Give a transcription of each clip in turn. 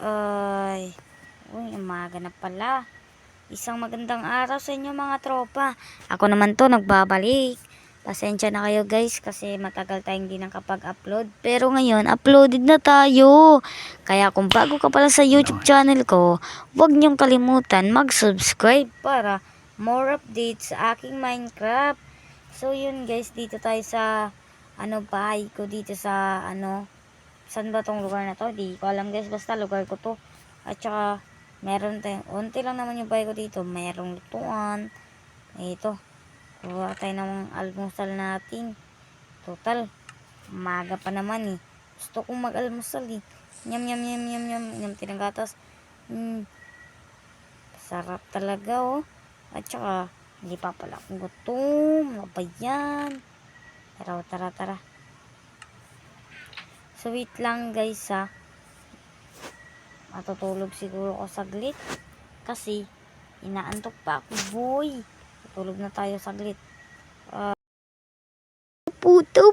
Ay, uy, umaga na pala. Isang magandang araw sa inyo mga tropa. Ako naman to, nagbabalik. Pasensya na kayo guys kasi matagal tayong hindi nakapag-upload. Pero ngayon, uploaded na tayo. Kaya kung bago ka pala sa YouTube channel ko, huwag niyong kalimutan mag-subscribe para more updates sa aking Minecraft. So yun guys, dito tayo sa bahay ko dito sa saan ba tong lugar na to? Di ko alam guys, basta lugar ko to. At saka, meron tayong, unti lang naman yung bahay ko dito. Merong lutuan. Ito, kuha tayo ng almusal natin. Total, umaga pa naman eh. Gusto kong mag-almusal eh. Nyam, nyam, nyam, nyam, nyam, nyam, tinagatas. Sarap talaga oh. At saka, hindi pa pala akong gutom. Ano ba yan? Tara, tara, tara. So wait lang guys ha. Matutulog siguro ako saglit. Kasi inaantok pa ako boy. Tutulog na tayo saglit. Puto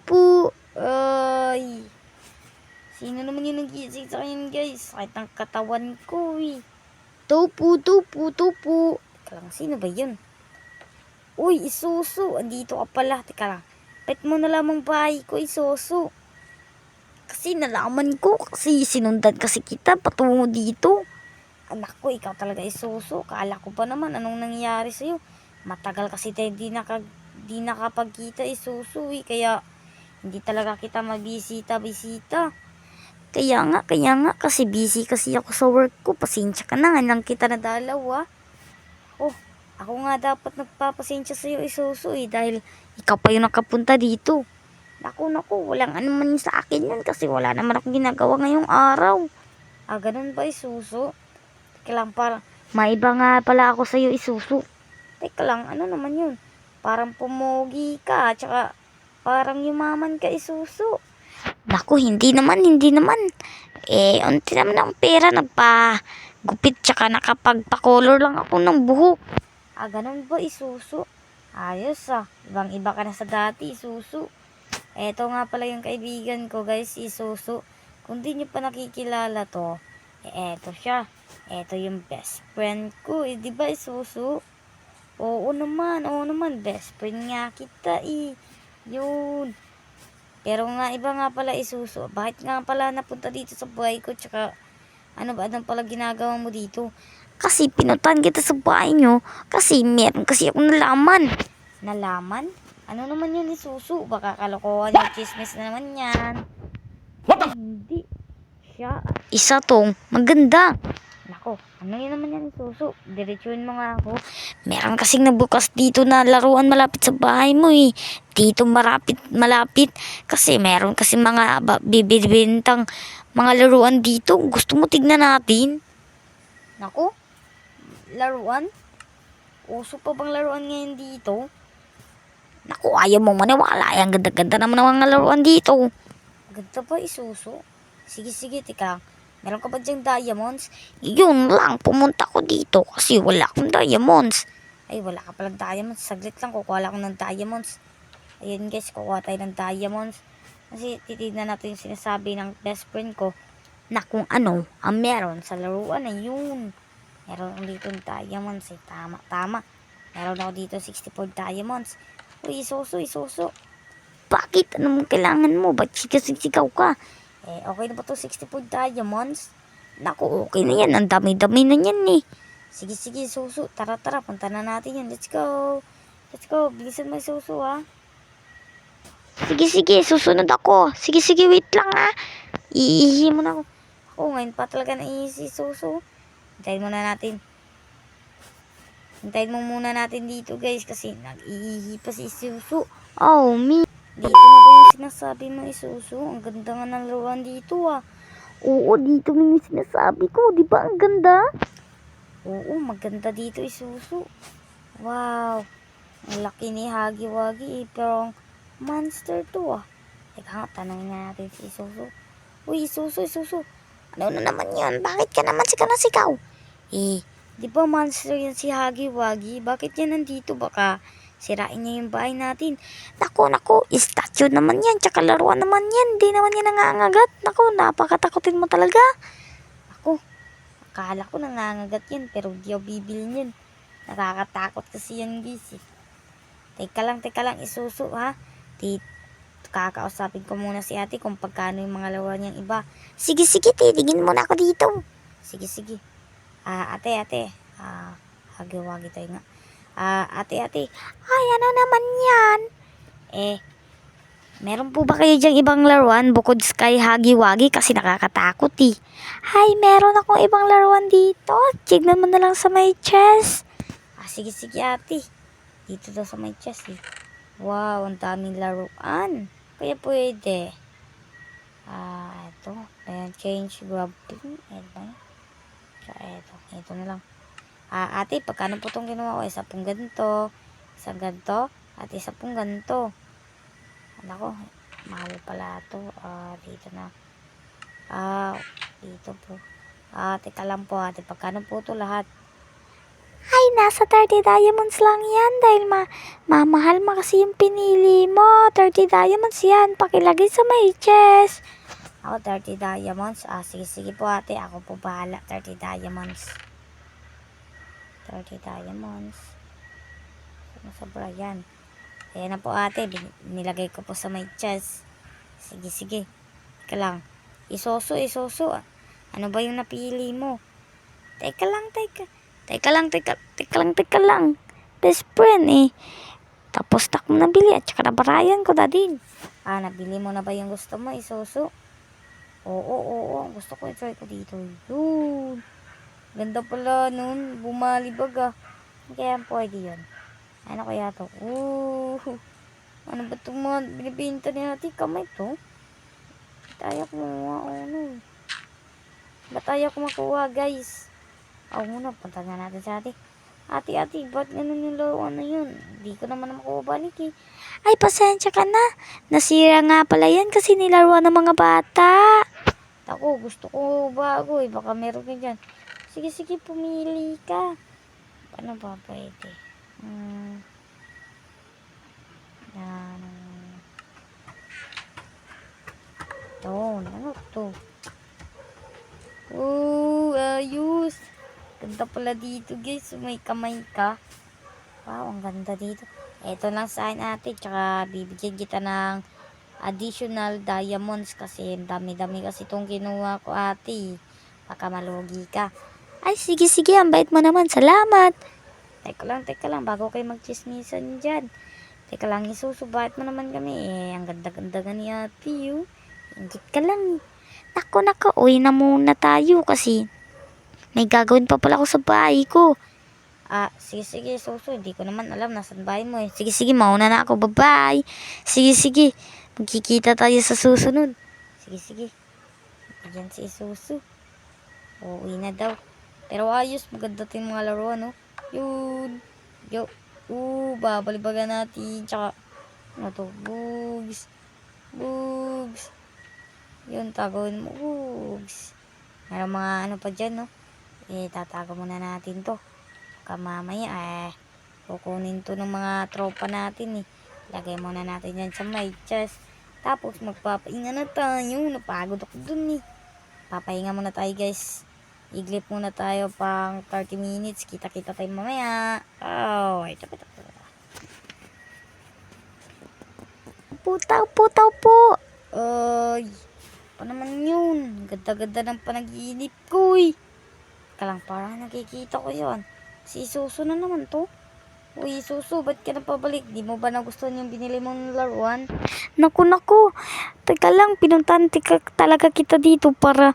po. Ay. Sino naman yung nagising sa akin guys? Sakit ang katawan ko eh. Tupo. Teka lang, sino ba yun? Uy, Isusu. Andito ka pala. Teka lang. Pet mo na lamang bahay ko, Isusu. Kasi nalaman ko, kasi sinundan kasi kita patungo dito. Anak ko, ikaw talaga Isusu. Kala ko pa naman anong nangyayari sa'yo. Matagal kasi tayo di nakapagkita Isusu eh. Kaya hindi talaga kita mabisita-bisita. Kaya nga, kasi busy kasi ako sa work ko. Pasensya ka na, lang kita nadalaw ah. Oh, ako nga dapat nagpapasensya sa'yo Isusu eh. Dahil ikaw pa yung nakapunta dito. Naku, walang ano man sa akin yun kasi wala naman akong ginagawa ngayong araw. Ganun ba Isusu? Teka lang, parang maiba nga pala ako sa'yo Isusu. Teka lang, ano naman yun? Parang pumugi ka, tsaka parang yumaman ka Isusu. Naku, hindi naman. Unti naman ang pera, nagpagupit tsaka nakapagpakolor lang ako ng buhok. Ganun ba Isusu? Ayos ah, ibang iba ka na sa dati Isusu. Eto nga pala yung kaibigan ko guys, si Isusu. Kung di nyo pa nakikilala to, eto siya. Eto yung best friend ko, diba Isusu? Oo naman, best friend nga kita eh. Yun. Pero nga iba nga pala Isusu. Bakit nga pala napunta dito sa bahay ko? Tsaka anong pala ginagawa mo dito? Kasi pinutan kita sa bahay nyo. Kasi meron kasi akong nalaman. Nalaman? Ano naman yun Isusu? Baka kalokohan yung chismis na naman yan. Hindi. Siya. Isa tong maganda. Nako, ano yun naman yan Isusu? Diretsuin mo nga ako. Meron kasing nabukas dito na laruan malapit sa bahay mo eh. Dito malapit. Kasi meron kasi mga bibibintang mga laruan dito. Gusto mo tignan natin? Nako, laruan? Uso pa bang laruan ngayon dito? Naku, ayaw mong maniwala. Ang ganda-ganda naman ng mga laruan dito. Ganda ba Isusu? Sige, tika. Meron ka ba dyang diamonds? Yun lang, pumunta ko dito kasi wala akong diamonds. Ay, wala ka palang diamonds. Saglit lang, kukuha lang ako ng diamonds. Ayun guys, kukuha tayo ng diamonds. Kasi titignan natin yung sinasabi ng best friend ko na kung ano ang meron sa laruan na yun. Meron ulit yung diamonds eh. Tama. Meron ako dito 64 diamonds. Uy, Isusu. Bakit? Ano mong kailangan mo? Ba't sigaw ka? Okay na ba to 64 diamonds? Naku, okay na yan. Ang dami-dami na yan eh. Sige, Isusu. Tara. Punta na natin yan. Let's go. Bilisan mo Isusu ha. Sige. Susunod ako. Sige. Wait lang ha. Iihi mo na ako. Ako ngayon pa talaga naiihi si Isusu. Hintayin mo muna natin dito guys kasi nag-iihi pa si Isusu. Oh, me. Dito na ba yung sinasabi mo Isusu? Ang ganda nga ng laruan dito ah. Oo, dito yung sinasabi ko. Di ba ang ganda? Oo, maganda dito Isusu. Wow. Ang laki ni Huggy Wuggy eh. Pero monster to ah. Teka nga, tanongin nga natin si Isusu. Uy, Isusu. Ano na naman yan? Bakit ka naman sigaw? Di ba monster yan si Huggy Wuggy? Bakit yan nandito? Baka sirain niya yung bahay natin. Naku, statue naman yan. Tsaka laruan naman yan. Di naman yan nangangagat. Naku, napakatakutin mo talaga. Naku, akala ko nangangagat yan, pero di ako bibili niyan. Nakakatakot kasi yan, guys. Teka lang, isuso, ha? Kakausapin ko muna si ate kung pagkano yung mga laruan niyang iba. Sige, titigin muna ako dito. Sige. Ate. Hagi-wagi tayo nga. Ate. Ay, ano naman yan? Meron po ba kayo dyang ibang laruan bukod sa hagi-wagi kasi nakakatakot eh? Ay, meron akong ibang laruan dito. Tignan mo na lang sa may chest. Sige ate. Dito daw sa may chest eh. Wow, ang daming laruan. Kaya pwede. Ito. Ayan, change grabbing. Ayan ba yun? Ito na lang. Ate, pagkano po itong ginawa ko? Isa pong ganito. Isang ganito. At isa pong ganito. Nako, mahal pala ito. Dito na. Dito po. Teka lang po ate. Pagkano po ito lahat? Ay, nasa 30 diamonds lang yan dahil mamahal kasi yung pinili mo. 30 diamonds yan. Pakilagay sa may chest. Ako, 30 diamonds. Sige po ate. Ako po bahala. 30 diamonds. 30 diamonds. Sobra yan. Ayan na po ate. Nilagay ko po sa may chest. Sige. Teka lang. Isoso. Ano ba yung napili mo? Teka lang. Best friend eh. Tapos tak mo nabili at saka nabarayan ko dadin. Nabili mo na ba yung gusto mo, Isuso? Oo. Gusto ko i-try ko dito. Yun. Ganda pala nun. Bumalibag. Kaya pwede yun. Ano kaya to? Ano ba itong mga binibinta ni ate? Kamay to? Ba't ayaw ko makuha, guys? Muna, punta nga natin sa ate. Ate, ba't ganun yung laruan na yun? Hindi ko naman makuha balik eh. Ay, pasensya ka na. Nasira nga pala yan kasi nilaruan ng mga bata. Ako, gusto ko bago eh. Baka meron ka dyan. Sige, pumili ka. Paano ba pwede? Ano to? Ayos. Ganda pala dito, guys. May kamay ka. Wow, ang ganda dito. Ito lang sa akin ate. Tsaka bibigyan kita ng additional diamonds kasi dami-dami kasi itong kinuha ko ate. Baka malugi ka. Ay, sige. Ang bait mo naman. Salamat. Teka lang. Bago kayo magchismisan dyan. Teka lang, isusubat mo naman kami. Ang ganda-ganda nga ni ate. Ingit ka lang. Nako. Uwi na muna tayo kasi may gagawin pa pala ako sa bahay ko. Sige, Suso. Hindi ko naman alam nasan bahay mo eh. Sige, mauna na ako. Bye-bye. Sige. Magkikita tayo sa susunod. Sige. Ayan si Suso. Uwi na daw. Pero ayos, maganda ito yung mga laruan, no? Yun. Babalibagan natin. Tsaka, ano to? Bugs. Yun, tagawin mo. Bugs. Meron mga ano pa dyan, no? Tatago muna natin to. Mamaya, kukunin to ng mga tropa natin, eh. Lagay muna natin yan sa my chest. Tapos, magpapahinga na tayo. Napagod ako dun, eh. Papahinga muna tayo, guys. Iglip muna tayo pang 30 minutes. Kita-kita tayo mamaya. Ito. Putaw po. Pa naman yun. Ganda-ganda ng panaginip ko, eh. Lang parang nakikita ko yon. Si Suso na naman to. Uy, Suso, ba't ka na pabalik? Di mo ba nagustuhan yung binili mong laruan? Naku. Teka lang, pinuntahan talaga kita dito para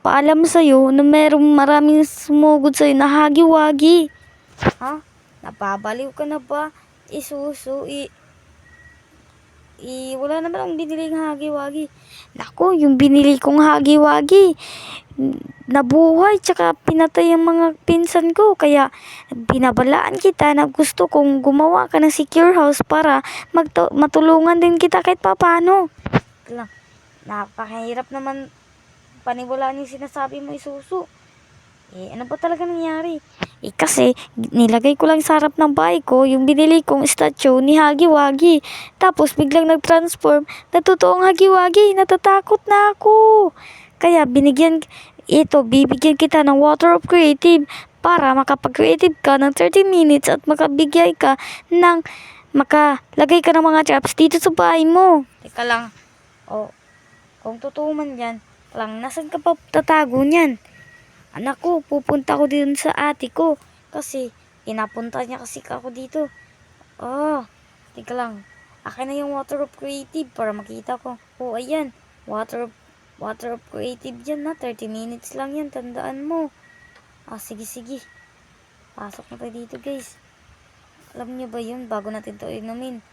paalam sa'yo na maraming sumugod sa'yo na hagi-wagi. Napabaliw ka na ba? Suso, wala naman akong biniling hagi-wagi. Naku, yung binili kong hagi-wagi, nabuhay, tsaka pinatay ang mga pinsan ko. Kaya, binabalaan kita na gusto kong gumawa ka ng secure house para matulungan din kita kahit papano. Napakahirap naman paniwalaan yung sinasabi mo, Isuso. Ano ba talaga nangyari? Kasi nilagay ko lang sa harap ng bahay ko yung binili kong statue ni Hagi-Wagi. Tapos biglang nag-transform na totoong Hagi-Wagi. Natatakot na ako. Kaya ito, bibigyan kita ng water of creative para makapag-creative ka ng 30 minutes at makalagay ka ng mga traps dito sa bahay mo. Teka lang. O, kung totoo man yan, lang, nasan ka pa tatago niyan? Anak ko, pupunta ko din sa ate ko. Kasi, inapunta niya kasi ako dito. Teka lang. Akin na yung water of creative para makita ko. Ayan. Water of creative yan na. 30 minutes lang yan. Tandaan mo. Sige. Pasok na tayo dito, guys. Alam niyo ba yun? Bago natin to inumin.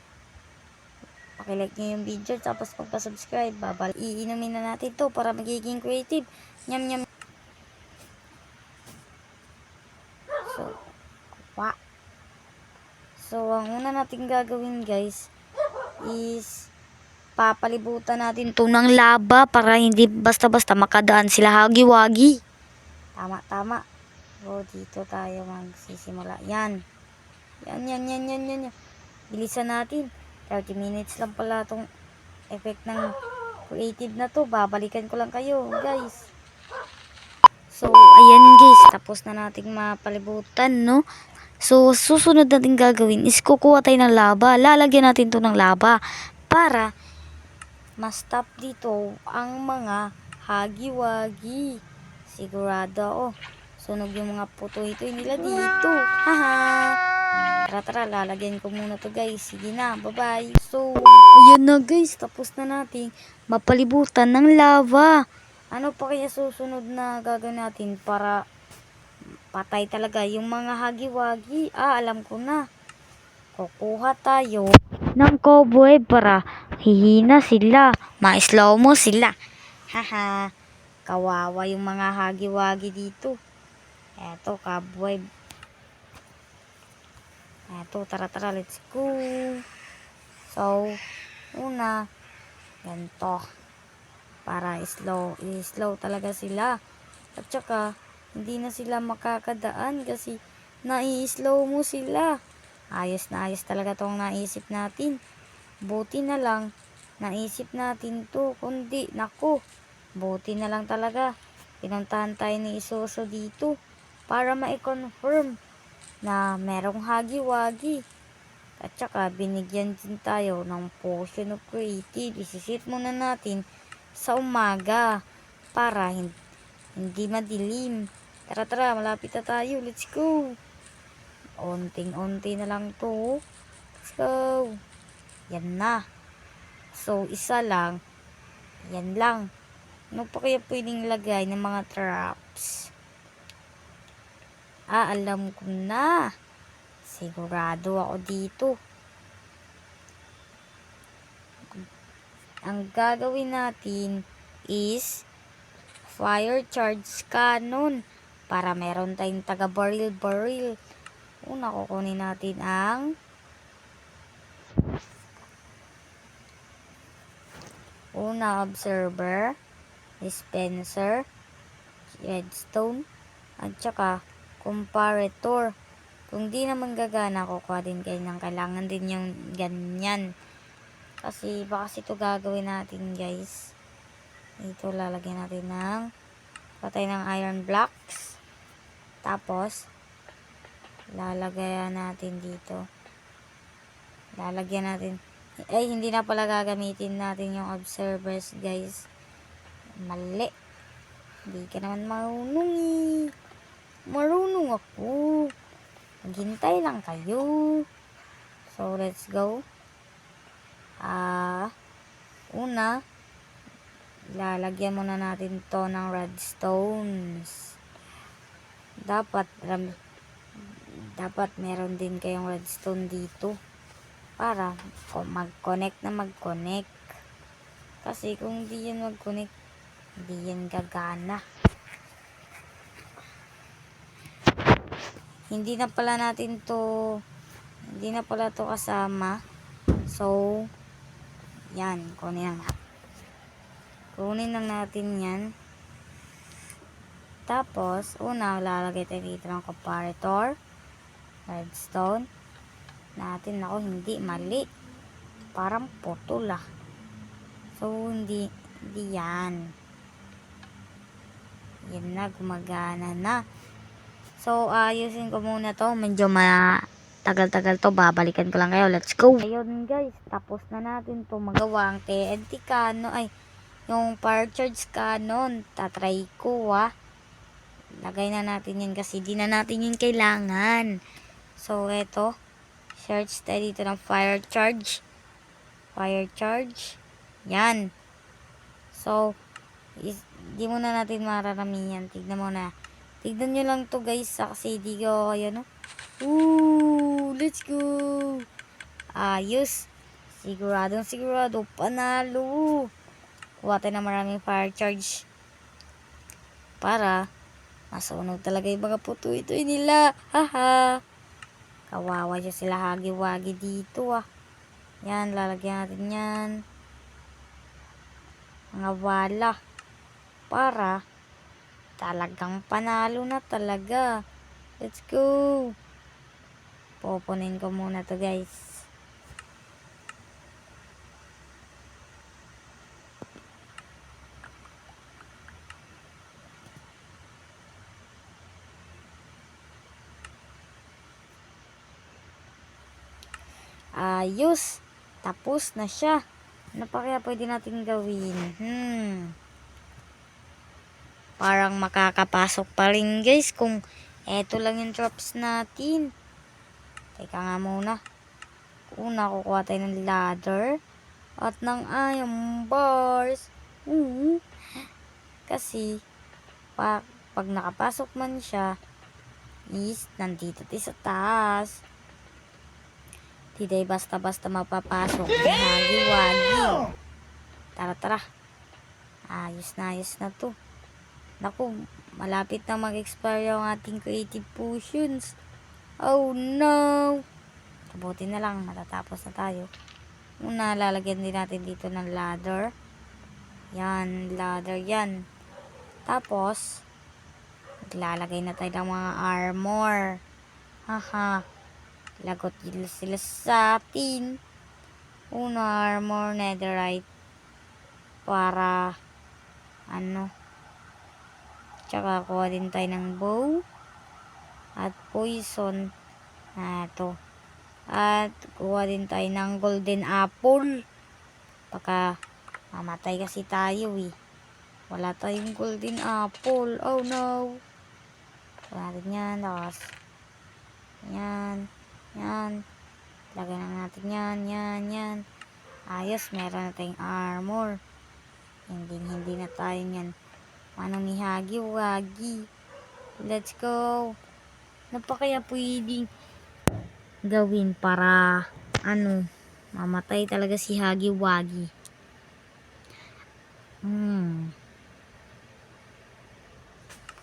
Pakilike nyo yung video. Tapos magpa-subscribe. Iinumin na natin to para magiging creative. Nyam. So, ang una natin gagawin, guys, is papalibutan natin to ng lava para hindi basta-basta makadaan sila hagi-wagi. Tama. Dito tayo magsisimula. Yan. Bilisan natin. 30 minutes lang pala tong effect ng creative na to. Babalikan ko lang kayo, guys. So, ayan guys. Tapos na nating mapalibutan, no? So, susunod natin gagawin is kukuha tayo ng lava. Lalagyan natin to ng lava para ma-stop dito ang mga hagi-wagi. Sigurado, sunog yung mga puto-ito nila dito. Tara, lalagyan ko muna to, guys. Sige na, bye-bye. So, ayan na guys, tapos na natin mapalibutan ng lava. Ano pa kaya susunod na gagawin natin para patay talaga yung mga hagi-wagi? Alam ko na. Kukuha tayo ng cobweb para hihina sila. Ma-slow mo sila. Kawawa yung mga hagi-wagi dito. Eto, cobweb. Eto, tara, let's go. So, una, ganito. Para slow talaga sila. At saka, hindi na sila makakadaan kasi nai-slow mo sila. Ayos talaga tong naisip natin. Buti na lang naisip natin to. Kundi, naku, buti na lang talaga. Pinuntahan tayo ni Isoso dito para ma-confirm na merong hagi-wagi. At saka, binigyan din tayo ng potion of creative. Isisit muna natin sa umaga para hindi madilim. Tara, malapit na tayo. Let's go. Unting-unti na lang to. Let's go. Yan na. So, isa lang. Yan lang. Ano pa kaya pwedeng lagay ng mga traps? Alam ko na. Sigurado ako dito. Ang gagawin natin is fire charge cannon. Para meron tayong taga-baril. Una, kukunin natin ang observer, dispenser, redstone, at saka comparator. Kung di naman gagana, kukuha din kayo ng kailangan din yung ganyan. Kasi baka ito gagawin natin, guys. Ito lalagyan natin ng patay ng iron blocks. Tapos, lalagyan natin dito. Hindi na pala gagamitin natin yung observers, guys. Mali. Hindi ka naman marunong. Marunong ako. Maghintay lang kayo. So, let's go. Una, lalagyan muna natin to ng redstones. Dapat meron din kayong redstone dito para mag-connect. Kasi kung di yan mag-connect, di yan gagana. Hindi na pala to kasama. So, yan, kunin lang natin yan. Tapos, una, lalagay tayo dito ng comparator, redstone natin. Ako, hindi, mali. Parang putol So, hindi yan. Yan na, gumagana na. So, ayusin ko muna to. Medyo matagal-tagal to. Babalikan ko lang kayo. Let's go! Ayun guys, tapos na natin to magawa ang TNT cannon. Ay, yung fire charge cannon. Tatry ko Lagay na natin yan kasi di na natin yun kailangan. So, eto. Search tayo dito ng fire charge. Fire charge. Yan. So, di muna natin mararamihan. Tignan mo na. Tignan nyo lang to guys. Kasi di ko ayan let's go. Ayos. Sigurado. Panalo. Kuha tayo na maraming fire charge. Para masunog talaga yung mga puto-ito nila. Haha. Kawawa siya sila hagi-wagi dito Yan, lalagyan natin yan. Mga wala. Para talagang panalo na talaga. Let's go. Pupunin ko muna to guys. Ayos. Tapos na siya. Ano pa kaya pwede natin gawin? Parang makakapasok pa rin guys kung eto lang yung drops natin. Teka nga muna. Una, kukuha tayo ng ladder at ng iron bars. Kasi pag nakapasok man siya is nandito tayo sa taas. Di tayo basta-basta mapapasok. Hagi-wagi. Tara. Ayos na to. Naku, malapit na mag-expire yung ating creative potions. Oh no! Kabuti na lang, matatapos na tayo. Una, lalagyan din natin dito ng ladder. Yan, ladder yan. Tapos, maglalagay na tayo ng mga armor. Haha. Lagot sila sa atin. Una, armor, netherite. Para, tsaka kuha din tayo ng bow. At poison. Ito. At kuha din tayo ng golden apple. Baka mamatay kasi tayo Wala tayong golden apple. Oh no. Kuha natin yan. Tapos. Yan. Lagyan na natin yan. Ayos. Meron na tayong armor. Hindi na tayo yan. Manong ni hagi-wagi. Let's go. Ano pa kaya pwedeng gawin para mamatay talaga si hagi-wagi?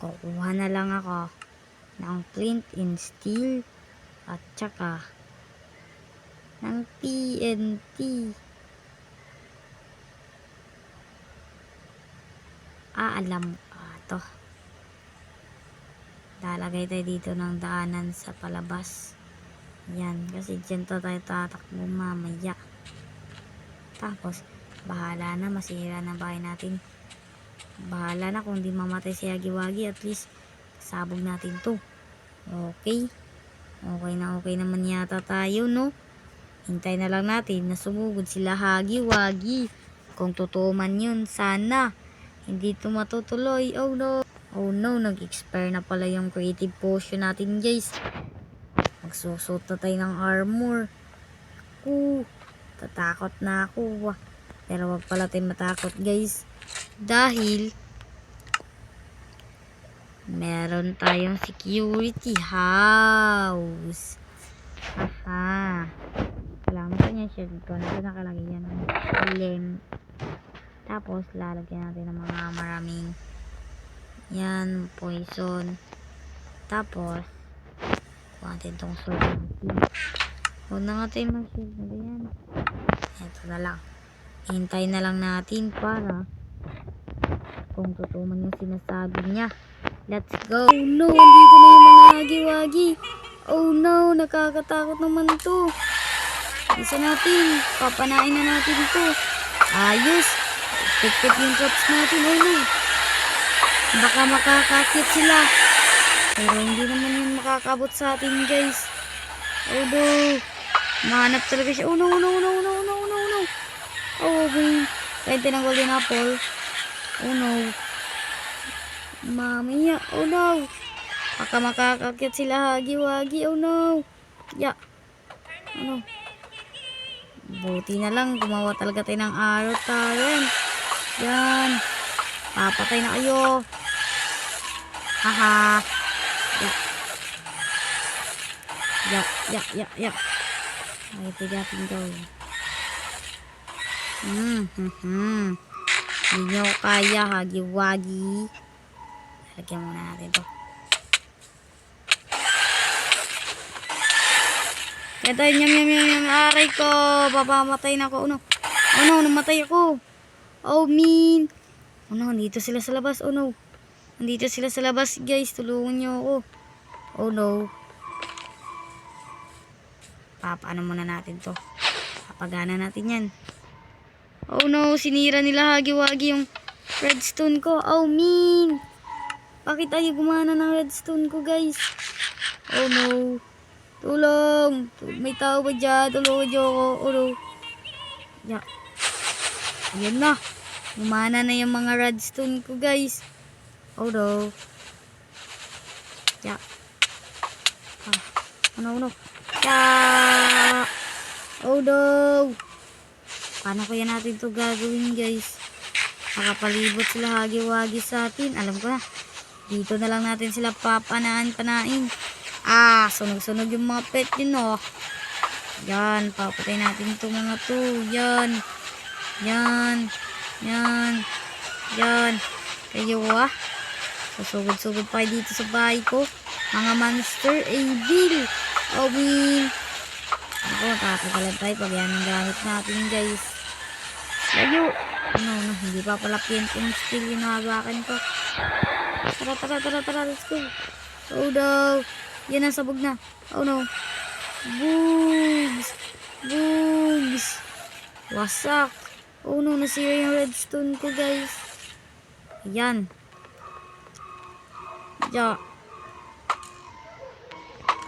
Kukuha na lang ako ng flint and steel at saka ng TNT. Alam ko to. Lalagay tayo dito ng daanan sa palabas. Yan, kasi dyan tayo tatakbo mamaya. Tapos, bahala na, masira na bahay natin. Bahala na kung di mamatay si hagi-wagi, at least sabog natin to. Okay naman yata tayo, no? Hintay na lang natin na sumugod sila hagi-wagi. Kung totoo man yun, sana hindi to matutuloy. Oh no, nag-expire na pala yung creative potion natin guys. Magsusot na tayo ng armor. Tatakot na ako Pero wag pala tayo matakot guys, dahil meron tayong security house. Kailangan natin yung shield ko. Nandun nakalagay yan ng lem. Tapos lalagyan natin ng mga maraming poison. Tapos kuha natin itong sword natin. Huwag na nga tayo mag-shield na yan. Ito na lang. Hintay na lang natin para kung totoo man yung sinasabi niya. Let's go. Oh no, andito na yung mga hagi-wagi. Oh no, nakakatakot naman to. Isa natin. Papanain na natin to. Ayos. Effective yung traps natin. Oh no. Baka makakakit sila. Pero hindi naman yun makakabot sa atin, guys. Oh no. Mahanap talaga siya. Oh no, no, no, no, no, no, no. Oh, okay. Kahit tinanggal din apple. Oh no. Mamaya. Oh no. Baka makakakit sila, hagi-wagi. Oh no. Ya. Ano? Buti na lang. Gumawa talaga tayo ng arrow talent. Yan. Papatay na kayo. Haha. Ya. Ya, ya, ya, ya. Ay, tigatin gawin. Hindi nyo kaya, hagi-wagi. Lagyan muna natin to. Ito, yum. Aray ko. Papamatay na ako. Oh no. Oh no, namatay ako. Oh, mean. Oh no, nandito sila sa labas. Oh no. Nandito sila sa labas, guys. Tulungan nyo ako. Oh no. Papaano muna natin to. Papagana natin yan. Oh no, sinira nila hagi-wagi yung redstone ko. Oh, mean. Bakit ayaw gumana ng redstone ko, guys? Oh no. Tulong. May tao ba dyan? Tulungan nyo ako. Oh no. Ya. Ayan na. Gumana na yung mga redstone ko, guys. Oh no. Ya. Oh no. Ya. Oh no. Paano kaya natin to gagawin, guys? Nakapalibot sila hagi-wagi sa atin. Alam ko na. Dito na lang natin sila panain. Sunog-sunog yung mga pet yun, oh. Yan, papatay natin itong mga to. Yan. Kayo, susugod-sugod pa dito sa bahay ko. Mga monster, evil. Ako, tatagalan tayo pag yan ang gamit natin, guys. Layo. No, hindi pa pala yung skill yung nahabakan ko. Tara, let's go. Oh no. Yan ang sabog na. Oh no. Bugs. Wasak. Oh no, nasira yung redstone ko, guys. Ayan. Ja.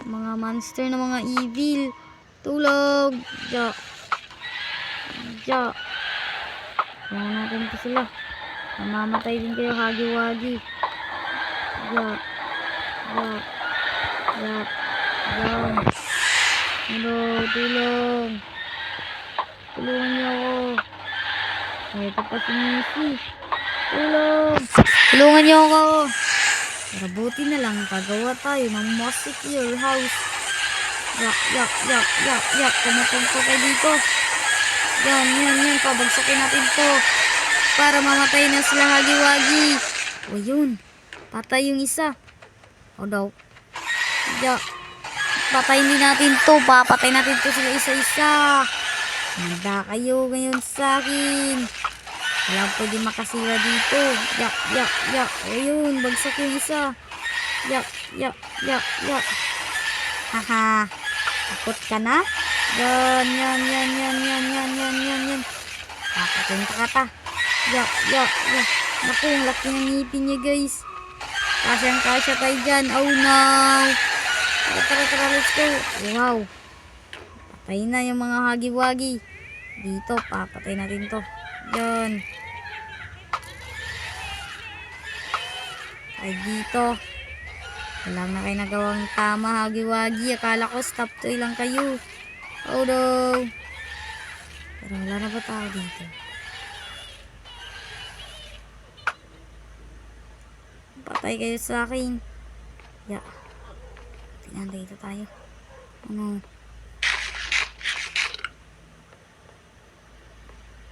Mga monster na mga evil. Tulog. Ja. Kaya natin ito sila. Mamamatay din kayo, hagi-wagi. Yan. Hello, tulong. Tulungan niyo ako. Ito pa si Missy. Tulungan niyo ako. Pero buti na lang, pagawa tayo ng most secure house. Kumatong po kayo dito. Yan. Pabagsakin natin to. Para mamatay na sila hagi-wagi. O yun. Patay yung isa. O daw. Patayin din natin to. Papatay natin to sila isa-isa. Handa kayo ngayon sa akin. Walang pwede makasira dito. Ayun. Bagsak yung isa. Haha. Takot ka na? Yan. Papatayin ka ta. Naku, ang laki ng ngipin niya, guys. Kasyang-kasya tayo dyan. Oh no. Tara, let's go. Wow. Patay na yung mga hagi-wagi. Dito, papatay natin to. Yan. Ay, dito. Wala na kayo nagawang tama, hagi-wagi. Akala ko stop toy lang kayo. Oh no. Pero wala na ba tao dito? Patay kayo sa akin. Tingnan dito tayo. Ano?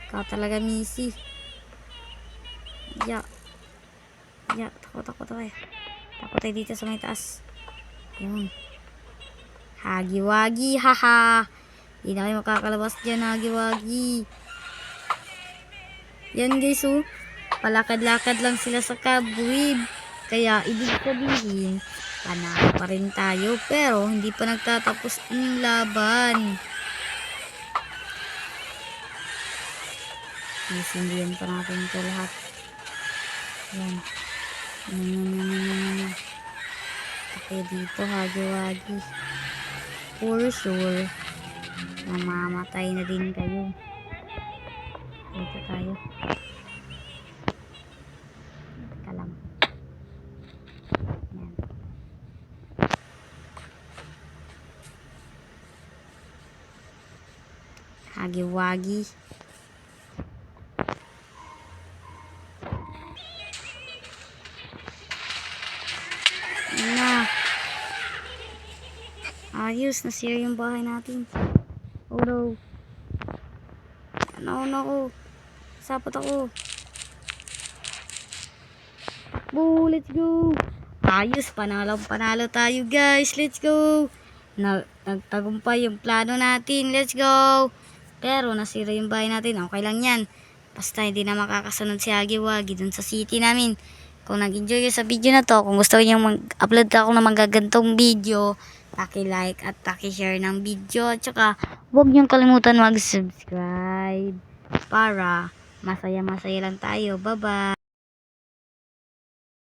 Ikaw talaga, Missy. Takot tayo. Takot tayo dito sa may taas. Yun. Hagi-wagi, haha. Hindi na kayo makakalabas dyan, hagi-wagi. Yan, guys, oh. Palakad-lakad lang sila sa cobweb. Kaya, ibig sabihin, panalo pa rin tayo. Pero, hindi pa nagtatapos yung laban. Isindihan pa natin ito lahat. Yan. Okay, dito, hagi-wagi. For sure, mamamatay na din kayo. Dito tayo. Teka lang. Yan. Hagi-wagi. Na. Ayos, nasira yung bahay natin. Oh no. Ano ko? Sapat ako. Takbo, let's go. Ayos, panalo tayo guys. Let's go. Nagtagumpay yung plano natin. Let's go. Pero nasira yung bahay natin. Okay lang yan. Basta hindi na makakasunod si Hagi-Wagi dun sa city namin. Kung nag-enjoy kayo sa video na to, kung gusto niyo mag-upload ako ng mga gantong video, paki-like at paki-share ng video. At saka, huwag niyong kalimutan mag-subscribe para masaya-masaya lang tayo. Bye-bye!